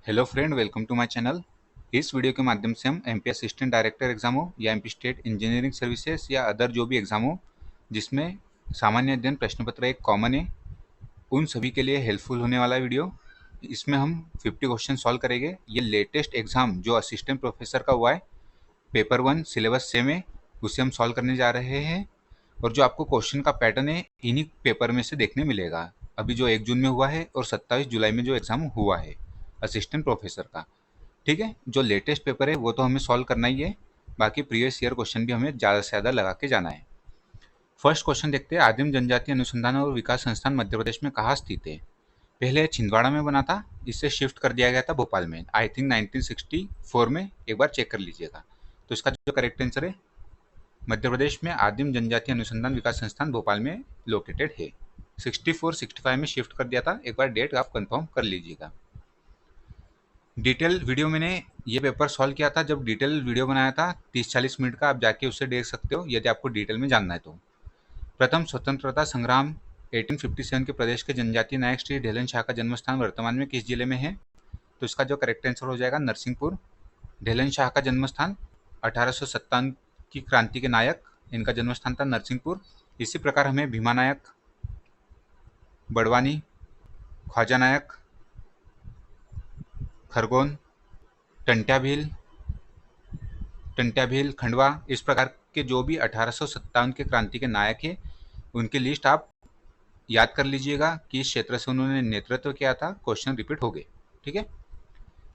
Hello friend, welcome to my channel. इस video के माध्यम से हम एमपी असिस्टेंट डायरेक्टर एग्जाम हो या एमपी स्टेट इंजीनियरिंग सर्विसेज या अदर जो भी एग्जाम हो जिसमें सामान्य अध्ययन प्रश्न पत्र एक कॉमन है, उन सभी के लिए हेल्पफुल होने वाला वीडियो। इसमें हम 50 क्वेश्चन सॉल्व करेंगे। ये लेटेस्ट एग्जाम जो असिस्टेंट प्रोफेसर का हुआ है, पेपर 1 सिलेबस सेम है, उसे हम सॉल्व करने जा रहे हैं। और जो आपको क्वेश्चन का पैटर्न है इन्हीं पेपर में से देखने मिलेगा। अभी जो 1 जून में हुआ है और 27 जुलाई में जो एग्जाम हुआ है असिस्टेंट प्रोफेसर का, ठीक है। जो लेटेस्ट पेपर है वो तो हमें सॉल्व करना ही है, बाकी प्रीवियस ईयर क्वेश्चन भी हमें ज़्यादा से ज़्यादा लगा के जाना है। फर्स्ट क्वेश्चन देखते हैं। आदिम जनजाति अनुसंधान और विकास संस्थान मध्य प्रदेश में कहाँ स्थित है? पहले छिंदवाड़ा में बना था, इससे शिफ्ट कर दिया गया था भोपाल में, आई थिंक 1964 में। एक बार चेक कर लीजिएगा। तो इसका जो करेक्ट आंसर है, मध्य प्रदेश में आदिम जनजाति अनुसंधान विकास संस्थान भोपाल में लोकेटेड है। 64-65 में शिफ्ट कर दिया था। एक बार डेट आप कंफर्म कर लीजिएगा। डिटेल वीडियो मैंने ये पेपर सॉल्व किया था, जब डिटेल वीडियो बनाया था 30-40 मिनट का, आप जाके उससे देख सकते हो यदि आपको डिटेल में जानना है तो। प्रथम स्वतंत्रता संग्राम 1857 के प्रदेश के जनजातीय नायक श्री ढेलन शाह का जन्मस्थान वर्तमान में किस जिले में है? तो इसका जो करेक्ट आंसर हो जाएगा नरसिंहपुर। ढेलन शाह का जन्मस्थान 1857 की क्रांति के नायक, इनका जन्मस्थान था नरसिंहपुर। इसी प्रकार हमें भीमा नायक, बड़वानी, ख्वाजा नायक, खरगोन, टंट्या भील, खंडवा, इस प्रकार के जो भी 1857 के क्रांति के नायक हैं उनकी लिस्ट आप याद कर लीजिएगा कि इस क्षेत्र से उन्होंने नेतृत्व किया था। क्वेश्चन रिपीट हो गए, ठीक है।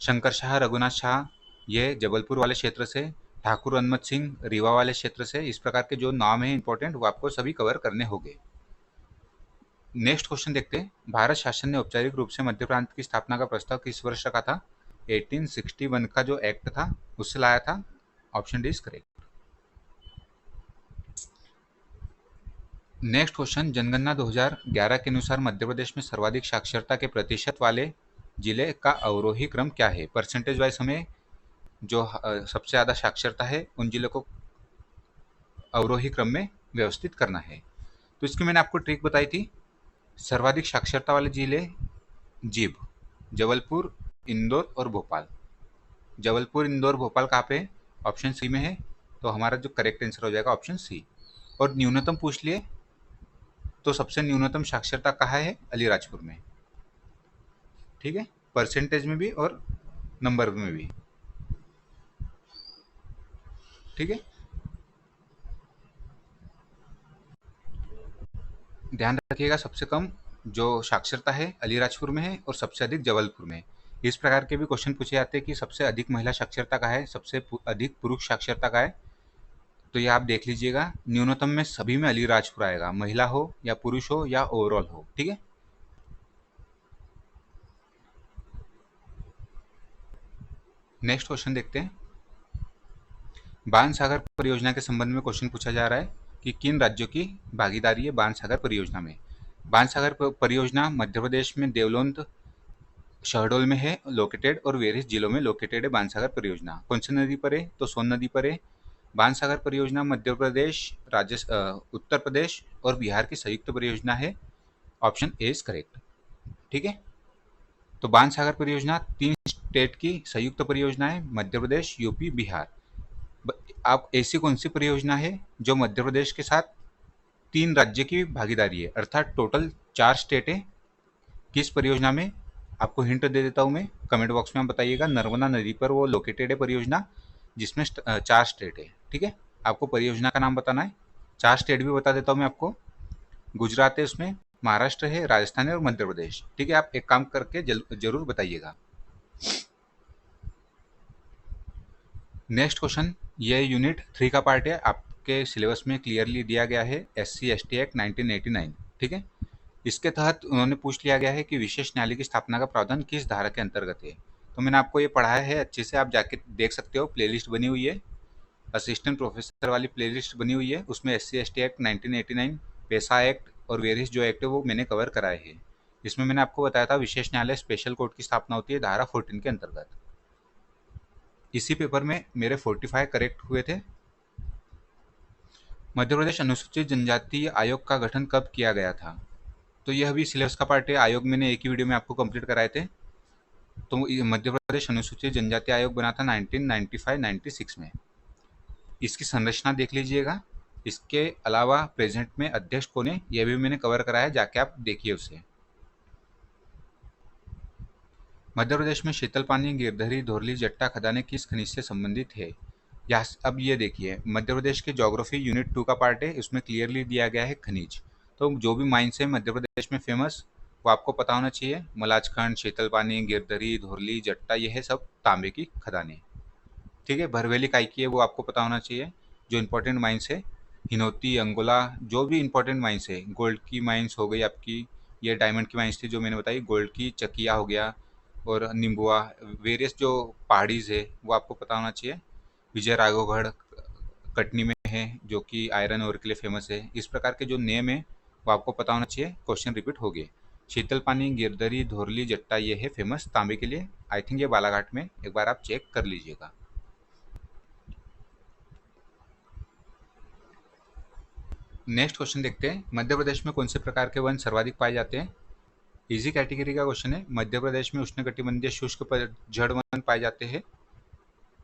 शंकर शाह, रघुनाथ शाह, ये जबलपुर वाले क्षेत्र से, ठाकुर अनमत सिंह रीवा वाले क्षेत्र से। इस प्रकार के जो नाम है इंपॉर्टेंट, वो आपको सभी कवर करने होंगे। नेक्स्ट क्वेश्चन देखते हैं। भारत शासन ने औपचारिक रूप से मध्य प्रांत की स्थापना का प्रस्ताव किस वर्ष रखा था? 1861 का जो एक्ट था उससे लाया था। Option D is correct. Next question. जनगणना 2011 के अनुसार मध्य प्रदेश में सर्वाधिक साक्षरता के प्रतिशत वाले जिले का अवरोही क्रम क्या है? परसेंटेज वाइज हमें जो सबसे ज़्यादा साक्षरता है उन जिलों को अवरोही क्रम में व्यवस्थित करना है। तो इसकी मैंने आपको ट्रिक बताई थी। सर्वाधिक साक्षरता वाले जिले जीभ, जबलपुर, इंदौर और भोपाल। जबलपुर, इंदौर, भोपाल कहाँ पे? ऑप्शन सी में है। तो हमारा जो करेक्ट आंसर हो जाएगा ऑप्शन सी। और न्यूनतम पूछ लिए तो सबसे न्यूनतम साक्षरता कहाँ है? अलीराजपुर में, ठीक है। परसेंटेज में भी और नंबर में भी, ठीक है। ध्यान रखिएगा, सबसे कम जो साक्षरता है अलीराजपुर में है और सबसे अधिक जबलपुर में। इस प्रकार के भी क्वेश्चन पूछे जाते हैं कि सबसे अधिक महिला साक्षरता का है, सबसे अधिक पुरुष साक्षरता का है। तो ये आप देख लीजिएगा, न्यूनतम में सभी में अलीराजपुर आएगा, महिला हो या पुरुष हो या ओवरऑल हो, ठीक है। नेक्स्ट क्वेश्चन देखते हैं। बाण सागर परियोजना के संबंध में क्वेश्चन पूछा जा रहा है कि किन राज्यों की भागीदारी है बाण सागर परियोजना में? बाण सागर परियोजना मध्य प्रदेश में देवलोंद, शहडोल में है लोकेटेड, और वेरिस जिलों में लोकेटेड है बाण सागर परियोजना। कौन सी नदी पर है? तो सोन नदी पर है। बाण सागर परियोजना मध्य प्रदेश, उत्तर प्रदेश और बिहार की संयुक्त परियोजना है। ऑप्शन ए इज करेक्ट, ठीक है। तो बाण सागर परियोजना 3 स्टेट की संयुक्त परियोजना है, मध्य प्रदेश, यूपी, बिहार। आप ऐसी कौन सी परियोजना है जो मध्य प्रदेश के साथ 3 राज्य की भागीदारी है, अर्थात टोटल 4 स्टेट है? किस परियोजना में? आपको हिंट दे देता हूं मैं, कमेंट बॉक्स में आप बताइएगा। नर्मदा नदी पर वो लोकेटेड है परियोजना, जिसमें 4 स्टेट है, ठीक है। आपको परियोजना का नाम बताना है। 4 स्टेट भी बता देता हूं मैं आपको। गुजरात है उसमें, महाराष्ट्र है, राजस्थान है और मध्य प्रदेश, ठीक है। आप एक काम करके जरूर बताइएगा। नेक्स्ट क्वेश्चन, ये यूनिट 3 का पार्ट है, आपके सिलेबस में क्लियरली दिया गया है, SC/ST एक्ट 1989, ठीक है। इसके तहत उन्होंने पूछ लिया गया है कि विशेष न्यायालय की स्थापना का प्रावधान किस धारा के अंतर्गत है? तो मैंने आपको ये पढ़ाया है अच्छे से, आप जाके देख सकते हो, प्लेलिस्ट बनी हुई है, असिस्टेंट प्रोफेसर वाली प्लेलिस्ट बनी हुई है, उसमें SC/ST एक्ट 1989, पेशा एक्ट और वेरियस जो एक्ट है वो मैंने कवर कराए हैं। इसमें मैंने आपको बताया था विशेष न्यायालय स्पेशल कोर्ट की स्थापना होती है धारा 14 के अंतर्गत। इसी पेपर में मेरे 45 करेक्ट हुए थे। मध्य प्रदेश अनुसूचित जनजाति आयोग का गठन कब किया गया था? तो यह भी सिलेबस का पार्ट है, आयोग मैंने एक ही वीडियो में आपको कंप्लीट कराए थे। तो ये मध्य प्रदेश अनुसूचित जनजाति आयोग बना था 1995-96 में। इसकी संरचना देख लीजिएगा। इसके अलावा प्रेजेंट में अध्यक्ष कौन है ये भी मैंने कवर कराया, जाके आप देखिए उसे। मध्य प्रदेश में शीतल पानी, गिरधरी, धोरली, जट्टा खदानें किस खनिज से संबंधित है? यहाँ अब ये देखिए, मध्य प्रदेश के ज्योग्राफी यूनिट 2 का पार्ट है, उसमें क्लियरली दिया गया है खनिज। तो जो भी माइंस है मध्य प्रदेश में फेमस वो आपको पता होना चाहिए। मलाजखंड, शीतल पानी, गिरधरी, धोरली, जट्टा, ये है सब तांबे की खदानें। ठीक है, भरवेली काय की है वो आपको पता होना चाहिए। जो इंपॉर्टेंट माइंस है हिनोती, अंगोला, जो भी इंपॉर्टेंट माइंस है, गोल्ड की माइंस हो गई आपकी, ये डायमंड की माइंस थी जो मैंने बताई, गोल्ड की चकिया हो गया और निम्बुआ, वेरियस जो पहाड़ीज है वो आपको पता होना चाहिए। विजय राघवगढ़ कटनी में है जो कि आयरन ओर के लिए फेमस है। इस प्रकार के जो नेम है वो आपको पता होना चाहिए, क्वेश्चन रिपीट हो गए। शीतल पानी, गिरधरी, धोरली, जट्टा ये है फेमस तांबे के लिए। आई थिंक ये बालाघाट में, एक बार आप चेक कर लीजिएगा। नेक्स्ट क्वेश्चन देखते हैं, मध्य प्रदेश में कौन से प्रकार के वन सर्वाधिक पाए जाते हैं? इजी कैटेगरी का क्वेश्चन है। मध्य प्रदेश में उष्णकटिबंधीय शुष्क जड़ वन पाए जाते हैं,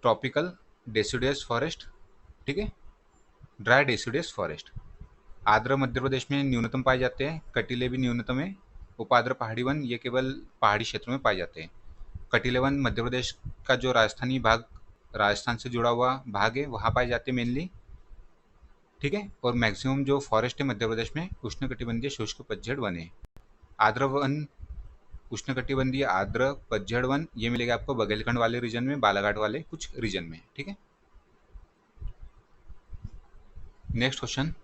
ट्रॉपिकल डेसिडुअस फॉरेस्ट, ठीक है, ड्राई डेसिडुअस फॉरेस्ट। आर्द्र मध्य प्रदेश में न्यूनतम पाए जाते हैं, कटीले भी न्यूनतम है। उपाद्र पहाड़ी वन ये केवल पहाड़ी क्षेत्रों में पाए जाते हैं। कटीले वन मध्य प्रदेश का जो राजस्थानी भाग, राजस्थान से जुड़ा हुआ भाग है वहाँ पाए जाते हैं मेनली, ठीक है। और मैक्सिमम जो फॉरेस्ट है मध्य प्रदेश में उष्णकटिबंधीय शुष्क पतझड़ वन है। आर्द्र वन, उष्णकटिबंधीय आर्द्र पतझड़ वन ये मिलेगा आपको बघेलखंड वाले रीजन में, बालाघाट वाले कुछ रीजन में, ठीक है। नेक्स्ट क्वेश्चन,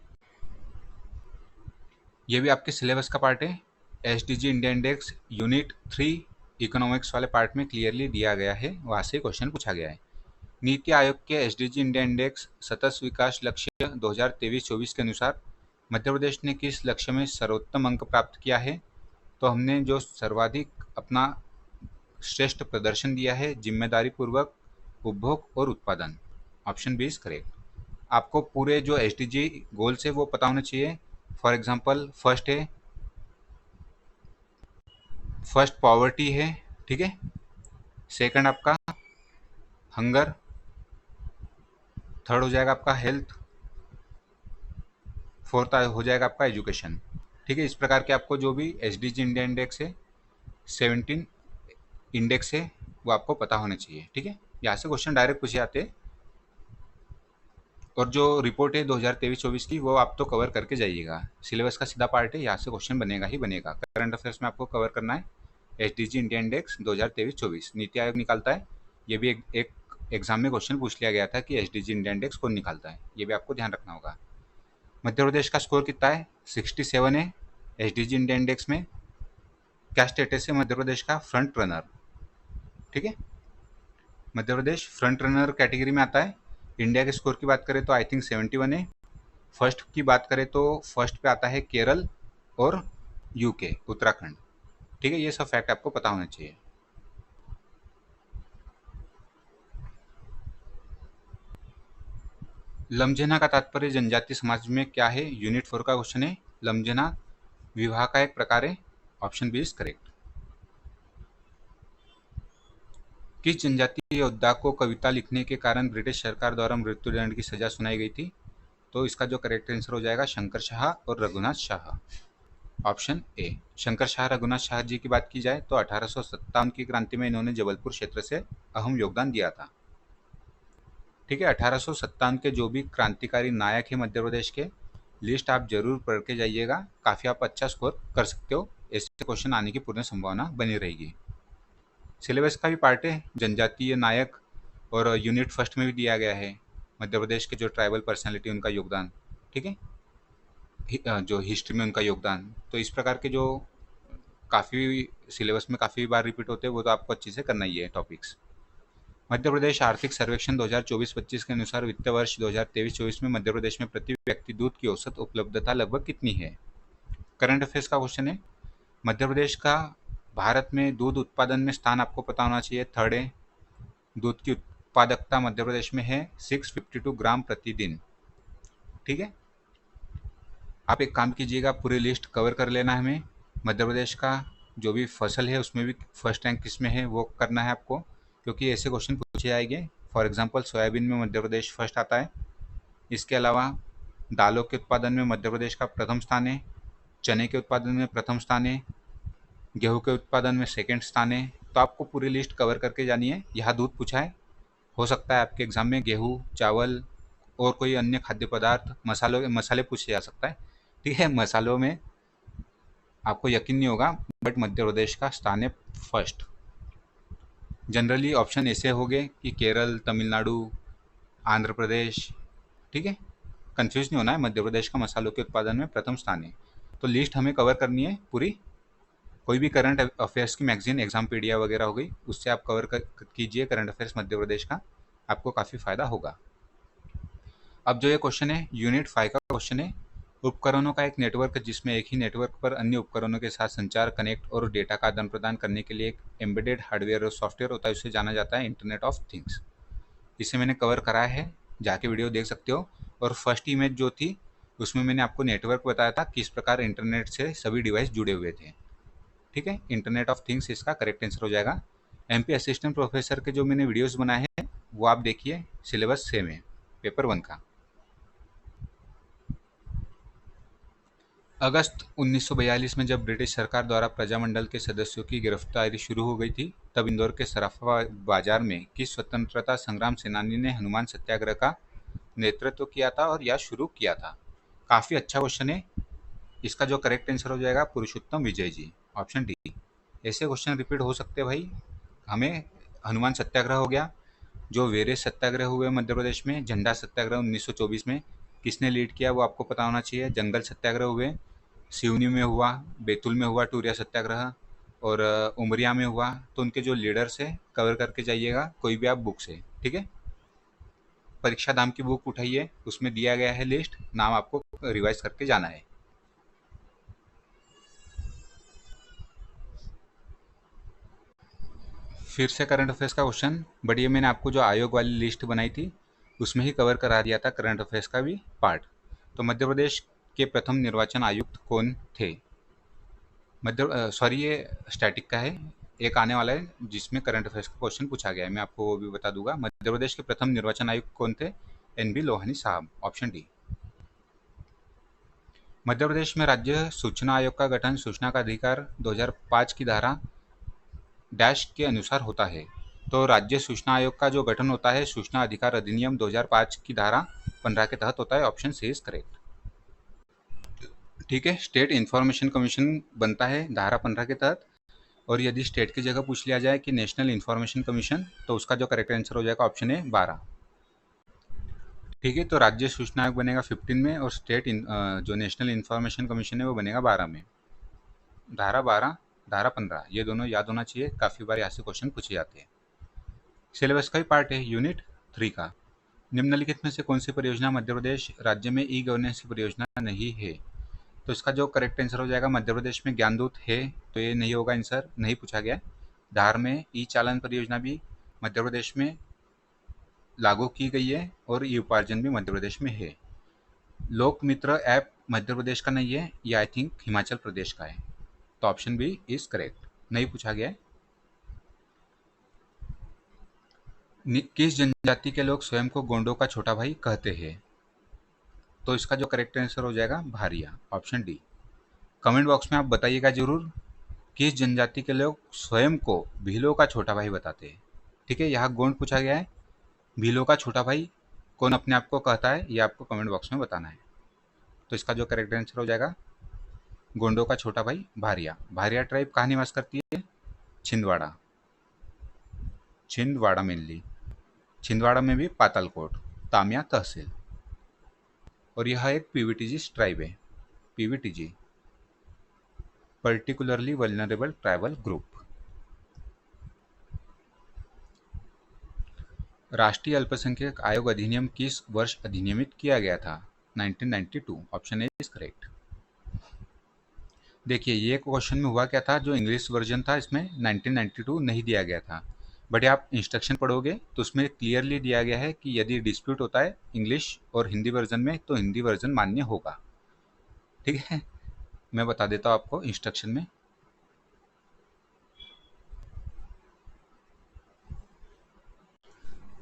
ये भी आपके सिलेबस का पार्ट है। SDG India index unit 3 economics वाले पार्ट में क्लियरली दिया गया है, वहाँ से क्वेश्चन पूछा गया है। नीति आयोग के एसडीजी इंडिया इंडेक्स सतत विकास लक्ष्य 2023-24 के अनुसार मध्य प्रदेश ने किस लक्ष्य में सर्वोत्तम अंक प्राप्त किया है? तो हमने जो सर्वाधिक अपना श्रेष्ठ प्रदर्शन दिया है जिम्मेदारी पूर्वक उपभोग और उत्पादन, ऑप्शन बी इज करेक्ट। आपको पूरे जो एसडीजी गोल्स है वो पता होने चाहिए। फॉर एग्जांपल फर्स्ट है, फर्स्ट पॉवर्टी है, ठीक है। सेकंड आपका हंगर, थर्ड हो जाएगा आपका हेल्थ, फोर्थ हो जाएगा आपका एजुकेशन, ठीक है। इस प्रकार के आपको जो भी एसडीजी इंडिया इंडेक्स है 17 इंडेक्स है वो आपको पता होने चाहिए, ठीक है। यहाँ से क्वेश्चन डायरेक्ट पूछे जाते हैं। और जो रिपोर्ट है 2023-24 की वो आप तो कवर करके जाइएगा, सिलेबस का सीधा पार्ट है, यहाँ से क्वेश्चन बनेगा ही बनेगा। करंट अफेयर्स में आपको कवर करना है SDG India index 2023-24 NITI Aayog निकालता है। ये भी एक एग्जाम में क्वेश्चन पूछ लिया गया था कि एसडीजी इंडिया इंडेक्स कौन निकालता है, ये भी आपको ध्यान रखना होगा। मध्य प्रदेश का स्कोर कितना है? 67 है एसडीजी इंडिया इंडेक्स में। क्या स्टेटस है मध्य प्रदेश का? फ्रंट रनर, ठीक है। Madhya Pradesh front runner category में आता है। इंडिया के स्कोर की बात करें तो आई थिंक 71 है। फर्स्ट की बात करें तो फर्स्ट पे आता है केरल और यूके उत्तराखंड, ठीक है। ये सब फैक्ट आपको पता होना चाहिए। लमझना का तात्पर्य जनजातीय समाज में क्या है? यूनिट 4 का क्वेश्चन है। लमझना विवाह का एक प्रकार है, ऑप्शन बी इज करेक्ट। किस जनजातीय योद्धा को कविता लिखने के कारण ब्रिटिश सरकार द्वारा मृत्युदंड की सजा सुनाई गई थी? तो इसका जो करेक्ट आंसर हो जाएगा शंकर शाह और रघुनाथ शाह, ऑप्शन ए। शंकर शाह, रघुनाथ शाह जी की बात की जाए तो 1857 की क्रांति में इन्होंने जबलपुर क्षेत्र से अहम योगदान दिया था, ठीक है। 1857 के जो भी क्रांतिकारी नायक है मध्य प्रदेश के, लिस्ट आप जरूर पढ़ के जाइएगा, काफ़ी आप अच्छा स्कोर कर सकते हो, ऐसे क्वेश्चन आने की पूर्ण संभावना बनी रहेगी। सिलेबस का भी पार्ट है जनजातीय नायक, और यूनिट फर्स्ट में भी दिया गया है मध्य प्रदेश के जो ट्राइबल पर्सनैलिटी उनका योगदान, ठीक है, जो हिस्ट्री में उनका योगदान। तो इस प्रकार के जो काफ़ी सिलेबस में काफ़ी बार रिपीट होते हैं वो तो आपको अच्छे से करना ही है टॉपिक्स। मध्य प्रदेश आर्थिक सर्वेक्षण 2024-25 के अनुसार वित्तीय वर्ष 2023-24 में मध्य प्रदेश में प्रति व्यक्ति दूध की औसत उपलब्धता लगभग कितनी है? करंट अफेयर्स का क्वेश्चन है। मध्य प्रदेश का भारत में दूध उत्पादन में स्थान आपको पता होना चाहिए, थर्ड है। दूध की उत्पादकता मध्य प्रदेश में है 652 ग्राम प्रतिदिन, ठीक है। आप एक काम कीजिएगा, पूरी लिस्ट कवर कर लेना हमें मध्य प्रदेश का जो भी फसल है उसमें भी फर्स्ट रैंक किस में है वो करना है आपको, क्योंकि ऐसे क्वेश्चन पूछे जाएंगे। फॉर एग्जांपल सोयाबीन में मध्य प्रदेश फर्स्ट आता है। इसके अलावा दालों के उत्पादन में मध्य प्रदेश का प्रथम स्थान है, चने के उत्पादन में प्रथम स्थान है, गेहूं के उत्पादन में सेकंड स्थान है। तो आपको पूरी लिस्ट कवर करके जानी है। यहाँ दूध पूछा है, हो सकता है आपके एग्जाम में गेहूं, चावल और कोई अन्य खाद्य पदार्थ, मसाले पूछे जा सकता है। ठीक है, मसालों में आपको यकीन नहीं होगा, बट मध्य प्रदेश का स्थान है फर्स्ट। जनरली ऑप्शन ऐसे हो गए कि केरल, तमिलनाडु, आंध्र प्रदेश। ठीक है, कंफ्यूज नहीं होना है, मध्य प्रदेश का मसालों के उत्पादन में प्रथम स्थान है। तो लिस्ट हमें कवर करनी है पूरी। कोई भी करंट अफेयर्स की मैगजीन, एग्जामपीडिया वगैरह हो गई, उससे आप कवर कीजिए करंट अफेयर्स मध्य प्रदेश का, आपको काफ़ी फायदा होगा। अब जो ये क्वेश्चन है यूनिट 5 का क्वेश्चन है, उपकरणों का एक नेटवर्क जिसमें एक ही नेटवर्क पर अन्य उपकरणों के साथ संचार, कनेक्ट और डेटा का आदान प्रदान करने के लिए एक एम्बेडेड हार्डवेयर और सॉफ्टवेयर होता है, उसे जाना जाता है इंटरनेट ऑफ थिंग्स। इसे मैंने कवर कराया है, जाके वीडियो देख सकते हो। और फर्स्ट इमेज जो थी उसमें मैंने आपको नेटवर्क बताया था, किस प्रकार इंटरनेट से सभी डिवाइस जुड़े हुए थे। ठीक है, इंटरनेट ऑफ थिंग्स इसका करेक्ट आंसर हो जाएगा। एमपी असिस्टेंट प्रोफेसर के जो मैंने वीडियोस बनाए हैं वो आप देखिए, सिलेबस सेम है पेपर 1 का। अगस्त 1942 में जब ब्रिटिश सरकार द्वारा प्रजामंडल के सदस्यों की गिरफ्तारी शुरू हो गई थी, तब इंदौर के सराफा बाजार में किस स्वतंत्रता संग्राम सेनानी ने हनुमान सत्याग्रह का नेतृत्व किया था और या शुरू किया था? काफ़ी अच्छा क्वेश्चन है। इसका जो करेक्ट आंसर हो जाएगा पुरुषोत्तम विजय जी, ऑप्शन डी। ऐसे क्वेश्चन रिपीट हो सकते हैं भाई। हमें हनुमान सत्याग्रह हो गया, जो वेरे सत्याग्रह हुए मध्य प्रदेश में, झंडा सत्याग्रह 1924 में किसने लीड किया वो आपको पता होना चाहिए। जंगल सत्याग्रह हुए, सिवनी में हुआ, बैतूल में हुआ टूरिया सत्याग्रह, और उमरिया में हुआ। तो उनके जो लीडर्स है कवर करके जाइएगा कोई भी आप बुक से। ठीक है, परीक्षा धाम की बुक उठाइए, उसमें दिया गया है लिस्ट, नाम आपको रिवाइज करके जाना है। फिर से करंट अफेयर्स का क्वेश्चन, बट ये मैंने आपको जो आयोग वाली लिस्ट बनाई थी उसमें ही कवर करा दिया था करंट अफेयर्स का भी पार्ट। तो मध्य प्रदेश के प्रथम निर्वाचन आयुक्त कौन थे? सॉरी, ये स्टैटिक का है, एक आने वाला है जिसमें करंट अफेयर्स का क्वेश्चन पूछा गया है, मैं आपको वो भी बता दूंगा। मध्य प्रदेश के प्रथम निर्वाचन आयुक्त कौन थे? एन बी लोहानी साहब, ऑप्शन डी। मध्य प्रदेश में राज्य सूचना आयोग का गठन सूचना का अधिकार 2005 की धारा डैश के अनुसार होता है। तो राज्य सूचना आयोग का जो गठन होता है सूचना अधिकार अधिनियम 2005 की धारा 15 के तहत होता है, ऑप्शन सी इज करेक्ट। ठीक है, स्टेट इन्फॉर्मेशन कमीशन बनता है धारा 15 के तहत। और यदि स्टेट की जगह पूछ लिया जाए कि नेशनल इन्फॉर्मेशन कमीशन, तो उसका जो करेक्ट आंसर हो जाएगा ऑप्शन है 12। ठीक है, तो राज्य सूचना आयोग बनेगा 15 में, और जो नेशनल इन्फॉर्मेशन कमीशन है वो बनेगा 12 में। धारा 12, धारा 15, ये दोनों याद होना चाहिए, काफ़ी बार यहाँ से क्वेश्चन पूछे जाते हैं। सिलेबस का ही पार्ट है यूनिट 3 का। निम्नलिखित में से कौन सी परियोजना मध्य प्रदेश राज्य में ई गवर्नेंस की परियोजना नहीं है? तो इसका जो करेक्ट आंसर हो जाएगा, मध्य प्रदेश में ज्ञानदूत है, तो ये नहीं होगा आंसर, नहीं पूछा गया। धार में ई चालान परियोजना भी मध्य प्रदेश में लागू की गई है, और ई उपार्जन भी मध्य प्रदेश में है। लोक मित्र ऐप मध्य प्रदेश का नहीं है, ये आई थिंक हिमाचल प्रदेश का है। तो ऑप्शन बी इज करेक्ट, नहीं पूछा गया है। किस जनजाति के लोग स्वयं को गोंडों का छोटा भाई कहते हैं? तो इसका जो करेक्ट आंसर हो जाएगा Bharia, option D. Comment box में आप बताइएगा जरूर, किस जनजाति के लोग स्वयं को भीलों का छोटा भाई बताते हैं। ठीक है, यहाँ गोंड पूछा गया है, भीलों का छोटा भाई कौन अपने आप को कहता है ये आपको कमेंट बॉक्स में बताना है। तो इसका जो करेक्ट आंसर हो जाएगा गोंडों का छोटा भाई भारिया। भारिया ट्राइब कहाँ निवास करती है? छिंदवाड़ा, छिंदवाड़ा मेनली। छिंदवाड़ा में भी पातालकोट, तामिया तहसील। और यह एक पीवीटीजी ट्राइब है, PVTG, particularly vulnerable tribal group. राष्ट्रीय अल्पसंख्यक आयोग अधिनियम किस वर्ष अधिनियमित किया गया था? 1992, ऑप्शन ए इज करेक्ट। देखिए, ये क्वेश्चन में हुआ क्या था, जो इंग्लिश वर्जन था इसमें 1992 नहीं दिया गया था, बट आप इंस्ट्रक्शन पढ़ोगे तो उसमें क्लियरली दिया गया है कि यदि डिस्प्यूट होता है इंग्लिश और हिंदी वर्जन में तो हिंदी वर्जन मान्य होगा। ठीक है, मैं बता देता हूँ आपको इंस्ट्रक्शन में।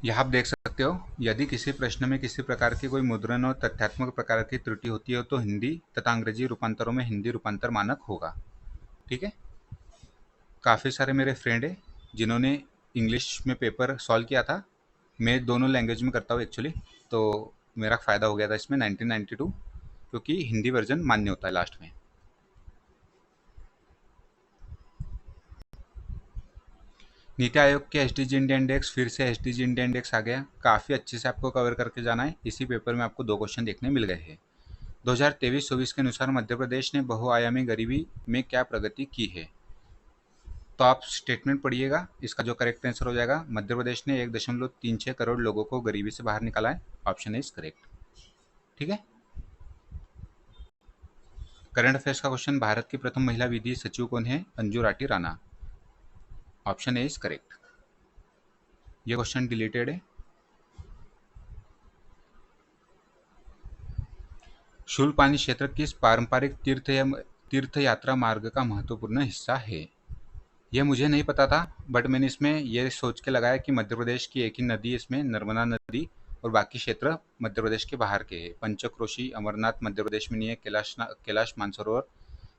यहाँ आप देख सकते हो, यदि किसी प्रश्न में किसी प्रकार की कोई मुद्रण और तथ्यात्मक प्रकार की त्रुटि होती है तो हिंदी तथा अंग्रेजी रूपांतरों में हिंदी रूपांतर मानक होगा। ठीक है, काफ़ी सारे मेरे फ्रेंड हैं जिन्होंने इंग्लिश में पेपर सॉल्व किया था। मैं दोनों लैंग्वेज में करता हूँ एक्चुअली, तो मेरा फ़ायदा हो गया था इसमें 1992, क्योंकि हिंदी वर्जन मान्य होता है लास्ट में। नीति आयोग के एसडीजी इंडिया इंडेक्स, फिर से एसडीजी इंडिया इंडेक्स आ गया, काफ़ी अच्छे से आपको कवर करके जाना है। इसी पेपर में आपको 2 क्वेश्चन देखने मिल गए हैं। 2023-24 के अनुसार मध्य प्रदेश ने बहुआयामी गरीबी में क्या प्रगति की है? तो आप स्टेटमेंट पढ़िएगा, इसका जो करेक्ट आंसर हो जाएगा, मध्य प्रदेश ने 1.36 करोड़ लोगों को गरीबी से बाहर निकाला है। Option is correct. ठीक है, करंट अफेयर्स का क्वेश्चन, भारत की प्रथम महिला विधि सचिव कौन है? Anju Rathi Rana. Option A is correct. ये क्वेश्चन डिलीटेड है। शूलपानी क्षेत्र किस पारंपरिक तीर्थ यात्रा मार्ग का महत्वपूर्ण हिस्सा है? ये मुझे नहीं पता था, बट मैंने इसमें ये सोच के लगाया कि मध्य प्रदेश की एक ही नदी, इसमें नर्मदा नदी, और बाकी क्षेत्र मध्य प्रदेश के बाहर के हैं। पंचक्रोशी, अमरनाथ मध्य प्रदेश में नहीं है, कैलाश मानसरोवर,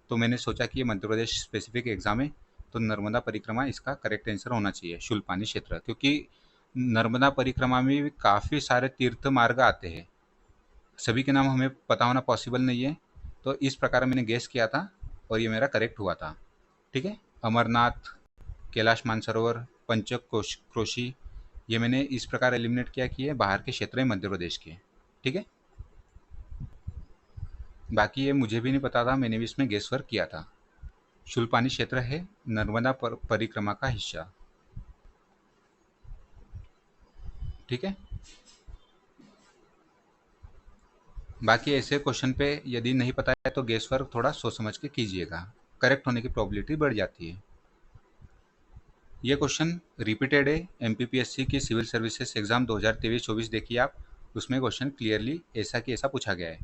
तो मैंने सोचा कि ये मध्य प्रदेश स्पेसिफिक एग्जाम है, तो नर्मदा परिक्रमा इसका करेक्ट आंसर होना चाहिए, शूलपानी क्षेत्र, क्योंकि नर्मदा परिक्रमा में भी काफ़ी सारे तीर्थ मार्ग आते हैं, सभी के नाम हमें पता होना पॉसिबल नहीं है, तो इस प्रकार मैंने गेस किया था और ये मेरा करेक्ट हुआ था। ठीक है, अमरनाथ, कैलाश मानसरोवर, पंचक्रोशी, ये मैंने इस प्रकार एलिमिनेट किया कि ये बाहर के क्षेत्र हैं मध्य प्रदेश के। ठीक है, बाकी ये मुझे भी नहीं पता था, मैंने भी इसमें गेस वर्क किया था। शूलपानी क्षेत्र है नर्मदा परिक्रमा का हिस्सा। ठीक है, बाकी ऐसे क्वेश्चन पे यदि नहीं पता है तो गेस वर्क थोड़ा सोच समझ के कीजिएगा, करेक्ट होने की प्रोबेबिलिटी बढ़ जाती है। ये क्वेश्चन रिपीटेड है, एमपीपीएससी की सिविल सर्विसेज एग्जाम 2023-24 देखिए आप, उसमें क्वेश्चन क्लियरली ऐसा कि ऐसा पूछा गया है।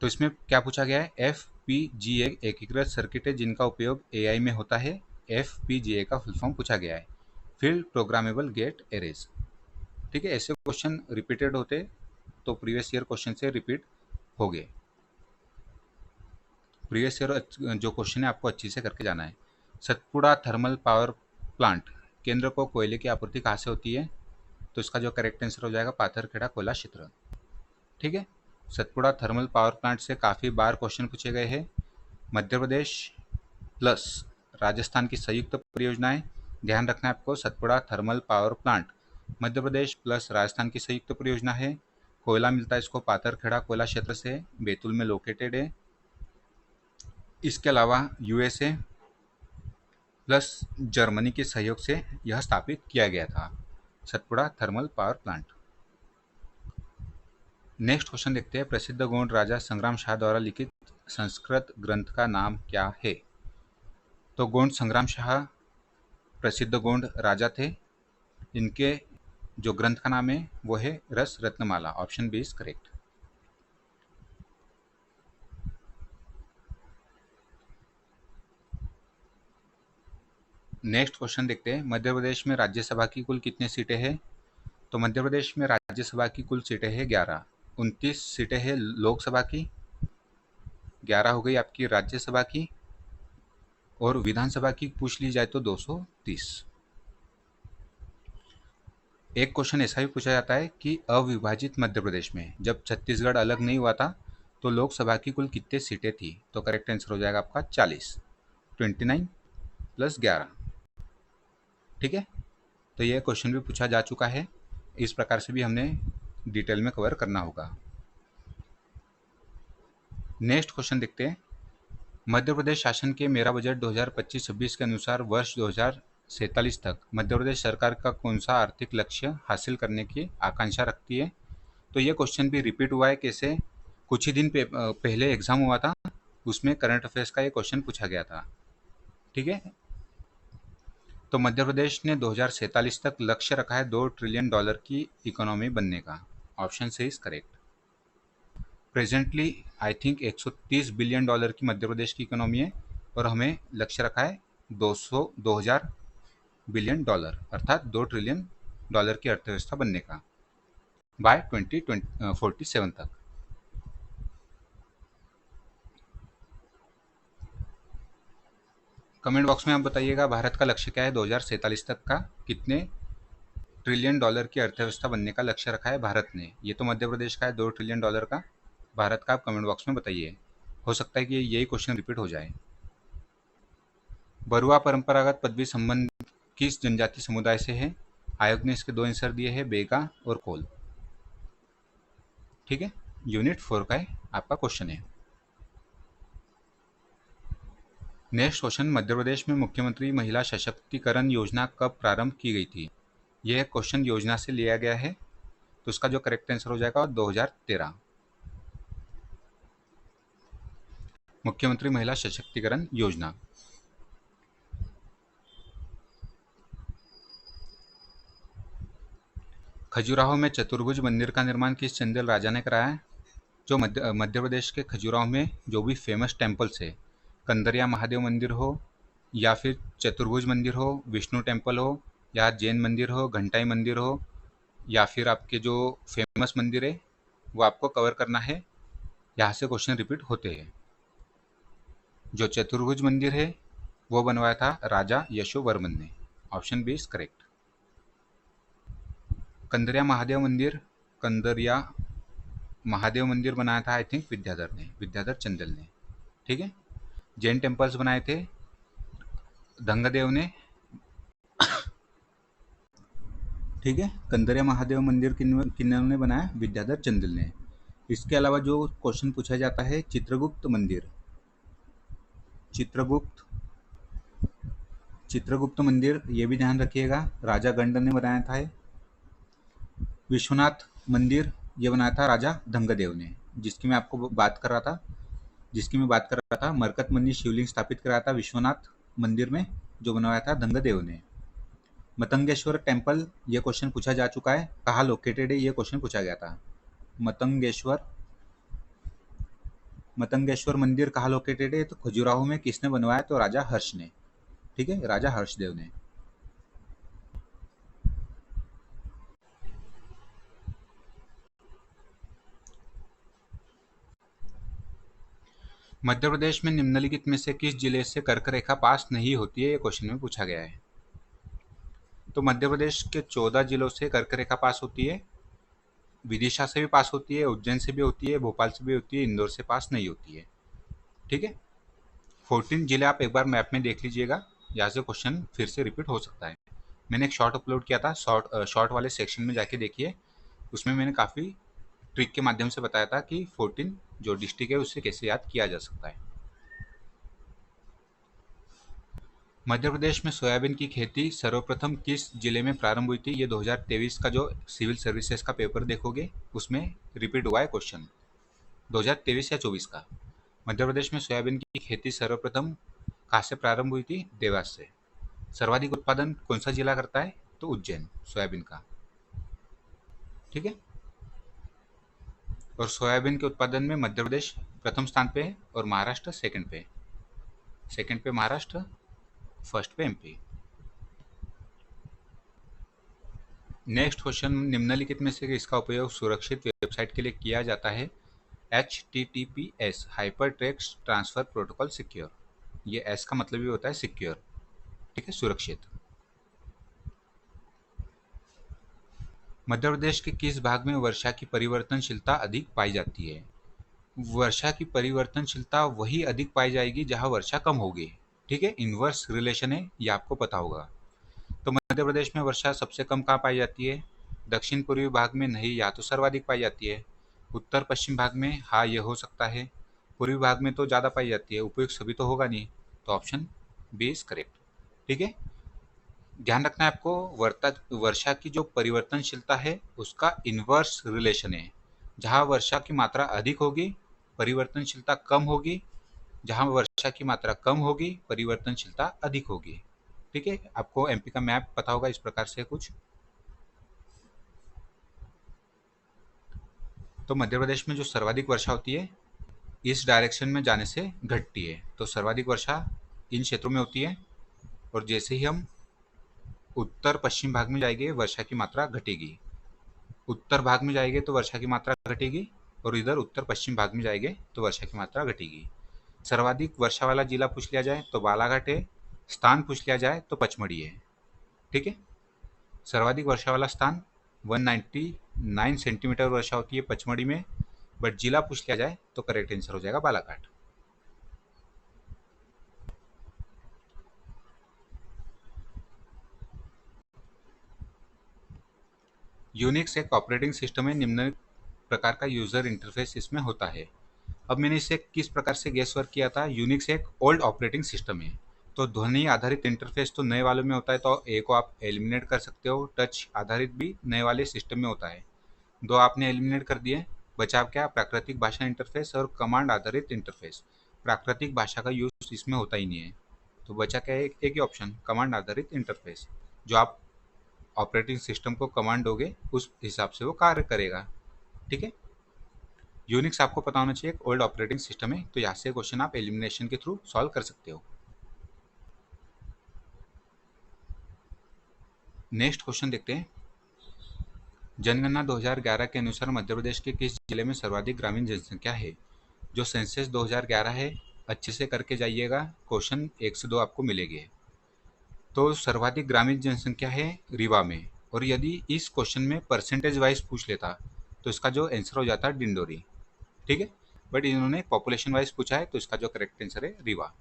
तो इसमें क्या पूछा गया है? FPGA एकीकृत सर्किट है जिनका उपयोग AI में होता है। FPGA का फुल फॉर्म पूछा गया है, फील्ड प्रोग्रामेबल गेट एरेज। ठीक है, ऐसे क्वेश्चन रिपीटेड होते तो प्रीवियस ईयर क्वेश्चन से रिपीट हो गए। प्रीवियस ईयर जो क्वेश्चन है आपको अच्छी से करके जाना है। सतपुड़ा थर्मल पावर प्लांट केंद्र को कोयले की आपूर्ति कहाँ से होती है? तो इसका जो करेक्ट आंसर हो जाएगा पाथरखेड़ा कोयला क्षेत्र। ठीक है, सतपुड़ा थर्मल पावर प्लांट से काफ़ी बार क्वेश्चन पूछे गए हैं। मध्य प्रदेश प्लस राजस्थान की संयुक्त परियोजना है, ध्यान रखना है आपको, Satpura thermal power plant Madhya Pradesh plus Rajasthan की संयुक्त परियोजना है। कोयला मिलता है इसको पाथरखेड़ा कोयला क्षेत्र से, बैतूल में लोकेटेड है। इसके अलावा USA प्लस जर्मनी के सहयोग से यह स्थापित किया गया था, Satpura thermal power plant. Next question देखते हैं, प्रसिद्ध गोंड राजा संग्राम शाह द्वारा लिखित संस्कृत ग्रंथ का नाम क्या है? तो गोंड संग्राम शाह प्रसिद्ध गोंड राजा थे, इनके जो ग्रंथ का नाम है वो है Ras Ratnamala. Option B is correct. Next question देखते हैं, मध्य प्रदेश में राज्यसभा की कुल कितनी सीटें हैं? तो मध्य प्रदेश में राज्यसभा की कुल सीटें हैं 11। 29 सीटें हैं लोकसभा की, 11 हो गई आपकी राज्यसभा की, और विधानसभा की पूछ ली जाए तो 230। एक क्वेश्चन ऐसा भी पूछा जाता है कि अविभाजित मध्य प्रदेश में जब छत्तीसगढ़ अलग नहीं हुआ था तो लोकसभा की कुल कितनी सीटें थी? तो करेक्ट आंसर हो जाएगा आपका 40, 29 प्लस 11। ठीक है, तो यह क्वेश्चन भी पूछा जा चुका है, इस प्रकार से भी हमने डिटेल में कवर करना होगा। नेक्स्ट क्वेश्चन देखते हैं, मध्य प्रदेश शासन के मेरा बजट 2025-26 के अनुसार वर्ष 2047 तक मध्य प्रदेश सरकार का कौन सा आर्थिक लक्ष्य हासिल करने की आकांक्षा रखती है? तो ये क्वेश्चन भी रिपीट हुआ है, कैसे कुछ ही दिन पहले एग्जाम हुआ था, उसमें करंट अफेयर्स का ये क्वेश्चन पूछा गया था। ठीक है, तो मध्य प्रदेश ने 2047 तक लक्ष्य रखा है $2 ट्रिलियन की इकोनॉमी बनने का। ऑप्शन से is correct. Presently I think $130 billion की मध्य प्रदेश की इकोनॉमी है, और हमें लक्ष्य रखा है 2000 बिलियन डॉलर, अर्थात $2 ट्रिलियन डॉलर की अर्थव्यवस्था बनने का बाय 2047 तक। कमेंट बॉक्स में आप बताइएगा भारत का लक्ष्य क्या है 2047 तक का, कितने ट्रिलियन डॉलर की अर्थव्यवस्था बनने का लक्ष्य रखा है भारत ने। ये तो मध्य प्रदेश का है 2 ट्रिलियन डॉलर का, भारत का आप कमेंट बॉक्स में बताइए। हो सकता है कि यही क्वेश्चन रिपीट हो जाए। बरुआ परंपरागत पदवी संबंध किस जनजाति समुदाय से है? आयोग ने इसके दो आंसर दिए हैं, बेगा और कोल। ठीक है, यूनिट 4 का आपका क्वेश्चन है। नेक्स्ट क्वेश्चन, मध्य प्रदेश में मुख्यमंत्री महिला सशक्तिकरण योजना कब प्रारंभ की गई थी? यह क्वेश्चन योजना से लिया गया है, तो उसका जो करेक्ट आंसर हो जाएगा 2013। मुख्यमंत्री महिला सशक्तिकरण योजना। खजुराहो में चतुर्भुज मंदिर का निर्माण किस चंदेल राजा ने कराया? जो मध्य प्रदेश के खजुराहो में जो भी फेमस टेम्पल्स है, कंदरिया महादेव मंदिर हो या फिर चतुर्भुज मंदिर हो, विष्णु टेम्पल हो या जैन मंदिर हो, घंटाई मंदिर हो या फिर आपके जो फेमस मंदिर है वो आपको कवर करना है। यहाँ से क्वेश्चन रिपीट होते हैं। जो चतुर्भुज मंदिर है वो बनवाया था राजा यशोवर्मन ने। Option B is correct. Kandariya Mahadev मंदिर, कंदरिया महादेव मंदिर बनाया था आई थिंक विद्याधर ने, विद्याधर चंदेल ने। ठीक है, जैन टेम्पल्स बनाए थे धंगदेव ने। ठीक है, कंदरिया महादेव मंदिर किन्होंने बनाया? विद्याधर चंदेल ने। इसके अलावा जो क्वेश्चन पूछा जाता है चित्रगुप्त मंदिर, चित्रगुप्त मंदिर, ये भी ध्यान रखिएगा, राजा गंड ने बनाया था। विश्वनाथ मंदिर ये बनाया था राजा धंगदेव ने, जिसकी मैं आपको बात कर रहा था। मरकत मन्नी शिवलिंग स्थापित कराया था विश्वनाथ मंदिर में, जो बनवाया था धंगदेव ने। मतंगेश्वर टेम्पल, ये क्वेश्चन पूछा जा चुका है, कहाँ लोकेटेड है, ये क्वेश्चन पूछा गया था। मतंगेश्वर मंदिर कहाँ लोकेटेड है? तो खजुराहो में। किसने बनवाया? तो राजा हर्ष ने। ठीक है, राजा हर्षदेव ने। मध्य प्रदेश में निम्नलिखित में से किस जिले से कर्क रेखा पास नहीं होती है? ये क्वेश्चन में पूछा गया है। तो मध्य प्रदेश के 14 जिलों से कर्क रेखा पास होती है। विदिशा से भी पास होती है, उज्जैन से भी होती है, भोपाल से भी होती है, इंदौर से पास नहीं होती है। ठीक है, 14 जिले आप एक बार मैप में देख लीजिएगा, यहाँ से क्वेश्चन फिर से रिपीट हो सकता है। मैंने एक शॉर्ट अपलोड किया था, शॉर्ट वाले सेक्शन में जाके देखिए, उसमें मैंने काफ़ी ट्रिक के माध्यम से बताया था कि 14 जो डिस्ट्रिक्ट है उससे कैसे याद किया जा सकता है। मध्य प्रदेश में सोयाबीन की खेती सर्वप्रथम किस जिले में प्रारंभ हुई थी? ये 2023 का जो सिविल सर्विसेज का पेपर देखोगे उसमें रिपीट हुआ है क्वेश्चन, 2023 या 24 का। मध्य प्रदेश में सोयाबीन की खेती सर्वप्रथम कहाँ से प्रारंभ हुई थी? देवास से। सर्वाधिक उत्पादन कौन सा जिला करता है? तो उज्जैन, सोयाबीन का। ठीक है, और सोयाबीन के उत्पादन में मध्य प्रदेश प्रथम स्थान पे है और महाराष्ट्र सेकंड पे। सेकंड पे महाराष्ट्र, फर्स्ट पे एमपी। नेक्स्ट क्वेश्चन, निम्नलिखित में से इसका उपयोग सुरक्षित वेबसाइट के लिए किया जाता है? HTTPS hyper text transfer protocol secure. ये एस का मतलब भी होता है सिक्योर। ठीक है, सुरक्षित। मध्य प्रदेश के किस भाग में वर्षा की परिवर्तनशीलता अधिक पाई जाती है? वर्षा की परिवर्तनशीलता वही अधिक पाई जाएगी जहां वर्षा कम होगी। ठीक है, इनवर्स रिलेशन है, ये आपको पता होगा। तो मध्य प्रदेश में वर्षा सबसे कम कहाँ पाई जाती है? दक्षिण पूर्वी भाग में नहीं, या तो सर्वाधिक पाई जाती है। उत्तर पश्चिम भाग में हाँ ये हो सकता है, पूर्वी भाग में तो ज़्यादा पाई जाती है। उपयुक्त सभी तो होगा नहीं, तो ऑप्शन बी इज करेक्ट। ठीक है, ध्यान रखना है आपको, वर्षा की जो परिवर्तनशीलता है उसका इनवर्स रिलेशन है। जहाँ वर्षा की मात्रा अधिक होगी परिवर्तनशीलता कम होगी, जहाँ वर्षा की मात्रा कम होगी परिवर्तनशीलता अधिक होगी। ठीक है, आपको एमपी का मैप पता होगा इस प्रकार से कुछ। तो मध्य प्रदेश में जो सर्वाधिक वर्षा होती है इस डायरेक्शन में जाने से घटती है, तो सर्वाधिक वर्षा इन क्षेत्रों में होती है। और जैसे ही हम उत्तर पश्चिम भाग में जाएंगे वर्षा की मात्रा घटेगी, उत्तर भाग में जाएंगे तो वर्षा की मात्रा घटेगी, और इधर उत्तर पश्चिम भाग में जाएंगे तो वर्षा की मात्रा घटेगी। सर्वाधिक वर्षा वाला जिला पूछ लिया जाए तो बालाघाट है, स्थान पूछ लिया जाए तो पचमढ़ी है। ठीक है, सर्वाधिक वर्षा वाला स्थान 199 सेंटीमीटर वर्षा होती है पचमढ़ी में, बट जिला पूछ लिया जाए तो करेक्ट आंसर हो जाएगा बालाघाट। यूनिक्स एक ऑपरेटिंग सिस्टम है, निम्न प्रकार का यूजर इंटरफेस इसमें होता है। अब मैंने इसे किस प्रकार से गेस वर्क किया था। यूनिक्स एक ओल्ड ऑपरेटिंग सिस्टम है, तो ध्वनि आधारित इंटरफेस तो नए वालों में होता है, तो ए को आप एलिमिनेट कर सकते हो। टच आधारित भी नए वाले सिस्टम में होता है, दो आपने एलिमिनेट कर दिए। बचा क्या, प्राकृतिक भाषा इंटरफेस और कमांड आधारित इंटरफेस। प्राकृतिक भाषा का यूज इसमें होता ही नहीं है, तो बचा क्या है, एक ही ऑप्शन कमांड आधारित इंटरफेस। जो आप ऑपरेटिंग सिस्टम को कमांड दोगे उस हिसाब से वो कार्य करेगा। ठीक है, यूनिक्स आपको पता होना चाहिए, एक ओल्ड ऑपरेटिंग सिस्टम है, तो यहाँ से क्वेश्चन आप एलिमिनेशन के थ्रू सॉल्व कर सकते हो। नेक्स्ट क्वेश्चन देखते हैं। जनगणना 2011 के अनुसार मध्य प्रदेश के किस जिले में सर्वाधिक ग्रामीण जनसंख्या है। जो सेंसस 2011 है, अच्छे से करके जाइएगा, क्वेश्चन 1 से 2 आपको मिलेंगे। तो सर्वाधिक ग्रामीण जनसंख्या है रीवा में, और यदि इस क्वेश्चन में परसेंटेज वाइज पूछ लेता तो इसका जो आंसर हो जाता डिंडोरी। ठीक है, बट इन्होंने पॉपुलेशन वाइज पूछा है, तो इसका जो करेक्ट आंसर है रीवा।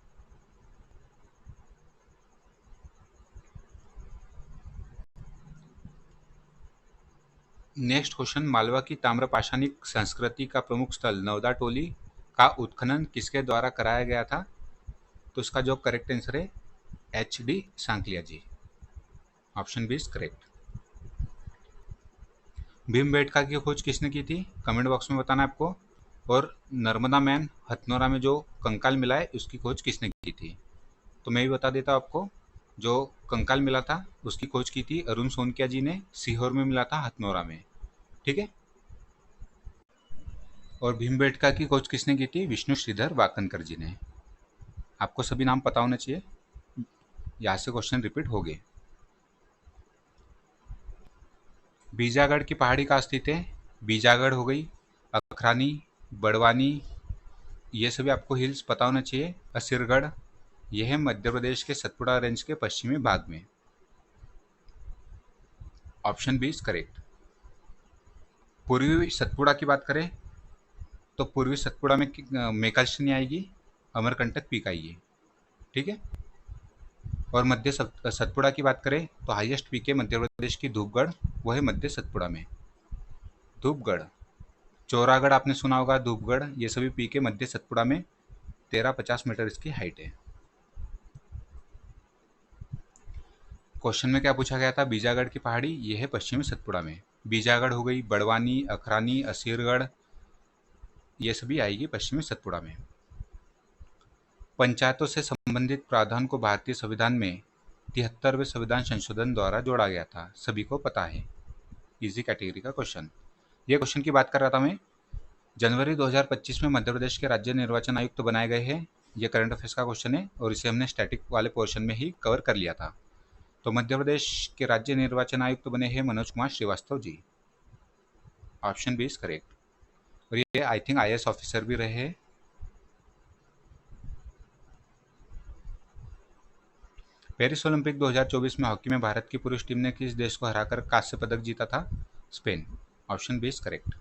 नेक्स्ट क्वेश्चन, मालवा की ताम्रपाषाणिक संस्कृति का प्रमुख स्थल नवदा टोली का उत्खनन किसके द्वारा कराया गया था। तो इसका जो करेक्ट आंसर है HD Sankalia ji, option B is correct. Bhimbetka की खोज किसने की थी, कमेंट बॉक्स में बताना आपको। और नर्मदा मैन हथनोरा में जो कंकाल मिला है उसकी खोज किसने की थी। तो मैं भी बता देता हूँ आपको, जो कंकाल मिला था उसकी खोज की थी अरुण सोनकिया जी ने, सीहोर में मिला था हथनोरा में। ठीक है, और भीमबेटका की खोज किसने की थी, विष्णु श्रीधर वाकनकर जी ने। आपको सभी नाम पता होना चाहिए, यहाँ से क्वेश्चन रिपीट हो गए। बीजागढ़ की पहाड़ी कहाँ स्थित है, बीजागढ़ हो गई, अखरानी, बड़वानी, ये सभी आपको हिल्स पता होना चाहिए। असिरगढ़, यह है मध्य प्रदेश के सतपुड़ा रेंज के पश्चिमी भाग में, ऑप्शन बी इज करेक्ट। पूर्वी सतपुड़ा की बात करें तो पूर्वी सतपुड़ा में मेकालश्रेणी आएगी, अमरकंटक पीक आएगी। ठीक है, और मध्य सतपुड़ा की बात करें तो हाईएस्ट पीक है मध्य प्रदेश की धूपगढ़, वो है मध्य सतपुड़ा में, धूपगढ़। चौरागढ़ आपने सुना होगा, धूपगढ़, ये सभी पीक है मध्य सतपुड़ा में, 1350 मीटर इसकी हाइट है। क्वेश्चन में क्या पूछा गया था, बीजागढ़ की पहाड़ी, ये है पश्चिमी सतपुड़ा में। बीजागढ़ हो गई, बड़वानी, अखरानी, असीरगढ़, ये सभी आएगी पश्चिमी सतपुड़ा में। पंचायतों से संबंधित प्रावधान को भारतीय संविधान में 73वें संविधान संशोधन द्वारा जोड़ा गया था, सभी को पता है। इजी कैटेगरी का क्वेश्चन, ये क्वेश्चन की बात कर रहा था मैं। जनवरी 2025 में मध्य प्रदेश के राज्य निर्वाचन आयुक्त बनाए गए हैं, ये करंट अफेयर्स का क्वेश्चन है, और इसे हमने स्टैटिक वाले पोर्शन में ही कवर कर लिया था। तो मध्य प्रदेश के राज्य निर्वाचन आयुक्त बने हैं Manoj Kumar Srivastava ji, option B is correct. और ये आई थिंक IAS ऑफिसर भी रहे हैं। पेरिस ओलंपिक 2024 में हॉकी में भारत की पुरुष टीम ने किस देश को हराकर कांस्य पदक जीता था, Spain, option B is correct.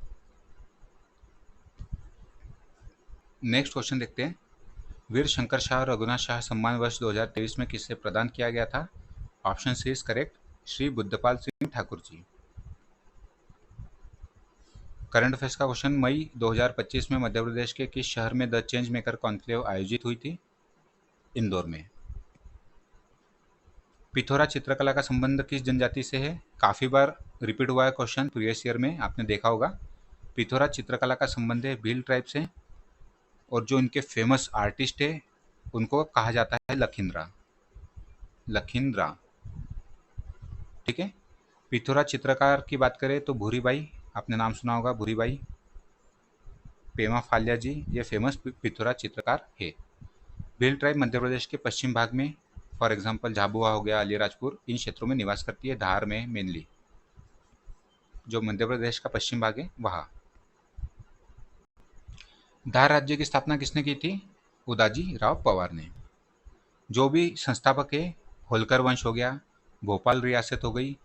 Next question देखते हैं। वीर शंकर शाह और रघुनाथ शाह सम्मान वर्ष 2023 में किससे प्रदान किया गया था, option C is correct, Shri Buddhpal Singh Thakur ji. Current affairs का क्वेश्चन, मई 2025 में मध्य प्रदेश के किस शहर में द चेंज मेकर कॉन्क्लेव आयोजित हुई थी, इंदौर में। पिथौरा चित्रकला का संबंध किस जनजाति से है, काफ़ी बार रिपीट हुआ है क्वेश्चन, प्रीवियस ईयर में आपने देखा होगा। पिथौरा चित्रकला का संबंध है भील ट्राइब से, और जो इनके फेमस आर्टिस्ट है उनको कहा जाता है लखिंद्रा, लखिंद्रा। ठीक है, पिथौरा चित्रकार की बात करें तो भूरीबाई, आपने नाम सुना होगा भूरीबाई, पेमा फाल्या जी, ये फेमस पिथौरा चित्रकार है। भील ट्राइब मध्य प्रदेश के पश्चिम भाग में फॉर एग्जाम्पल झाबुआ हो गया, अलीराजपुर, इन क्षेत्रों में निवास करती है, धार में मेनली, जो मध्य प्रदेश का पश्चिम भाग है वहाँ। धार राज्य की स्थापना किसने की थी? उदाजी राव पवार ने। जो भी संस्थापक है, होलकर वंश हो गया, भोपाल रियासत हो गई,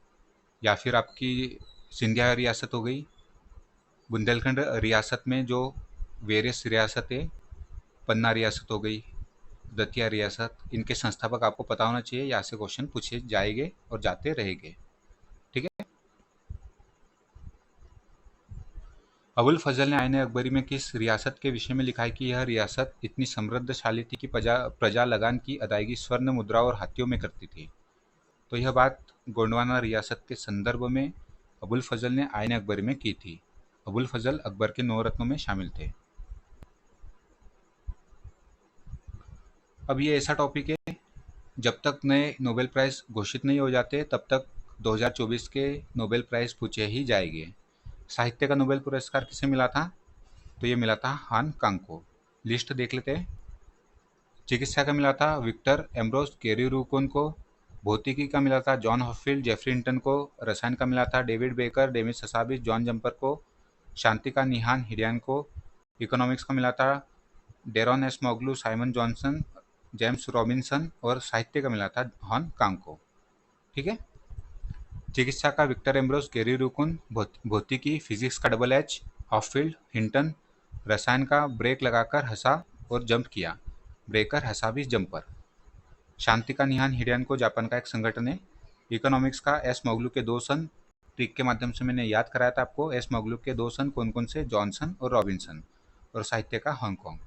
या फिर आपकी सिंधिया रियासत हो गई, बुंदेलखंड रियासत में जो वेरियस रियासत है, पन्ना रियासत हो गई, दतिया रियासत, इनके संस्थापक आपको पता होना चाहिए, यहाँ से क्वेश्चन पूछे जाएंगे और जाते रहेंगे। ठीक है। अबुल फजल ने आईन अकबरी में किस रियासत के विषय में लिखा है कि यह रियासत इतनी समृद्धशाली थी कि प्रजा लगान की अदायगी स्वर्ण मुद्रा और हाथियों में करती थी? तो यह बात गोंडवाना रियासत के संदर्भ में अबुल फजल ने आईन अकबरी में की थी। अबुल फजल अकबर के 9 रत्नों में शामिल थे। अब ये ऐसा टॉपिक है, जब तक नए नोबेल प्राइज घोषित नहीं हो जाते तब तक 2024 के नोबेल प्राइज पूछे ही जाएंगे। साहित्य का नोबेल पुरस्कार किसे मिला था? तो ये मिला था हान कांग को। लिस्ट देख लेते हैं। चिकित्सा का मिला था विक्टर एम्ब्रोस कैरीरुकोन को। भौतिकी का मिला था जॉन हॉफील्ड जेफरी हिंटन को। रसायन का मिला था David baker, Demis Hassabis, John jumper को। शांति का निहान हिडियन को। इकोनॉमिक्स का मिला था Daron Acemoglu, Simon Johnson, James Robinson. और साहित्य का मिला था हॉन कांग को। ठीक है। चिकित्सा का विक्टर एम्ब्रोस कैरीरुकोन। भौतिकी फिजिक्स का डबल एच हॉफील्ड हिंटन। रसायन का ब्रेक लगाकर हंसा और जंप किया, ब्रेकर हसाबिस जंपर। शांति का निहान हिडियन को, जापान का एक संगठन है। इकोनॉमिक्स का एस मोगलू के 2 सन, ट्रिक के माध्यम से मैंने याद कराया था आपको। एस मोगलू के 2 सन कौन कौन से? जॉनसन और रॉबिन्सन। और साहित्य का हांगकांग।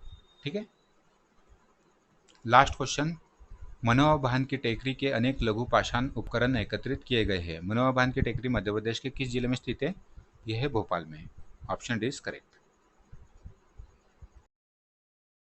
ठीक है। लास्ट क्वेश्चन, मनोवा भान की टेकरी के अनेक लघु पाषाण उपकरण एकत्रित किए गए हैं। मनोवा भान की टेकरी मध्य प्रदेश के किस जिले में स्थित है? यह है भोपाल में। Option D is correct.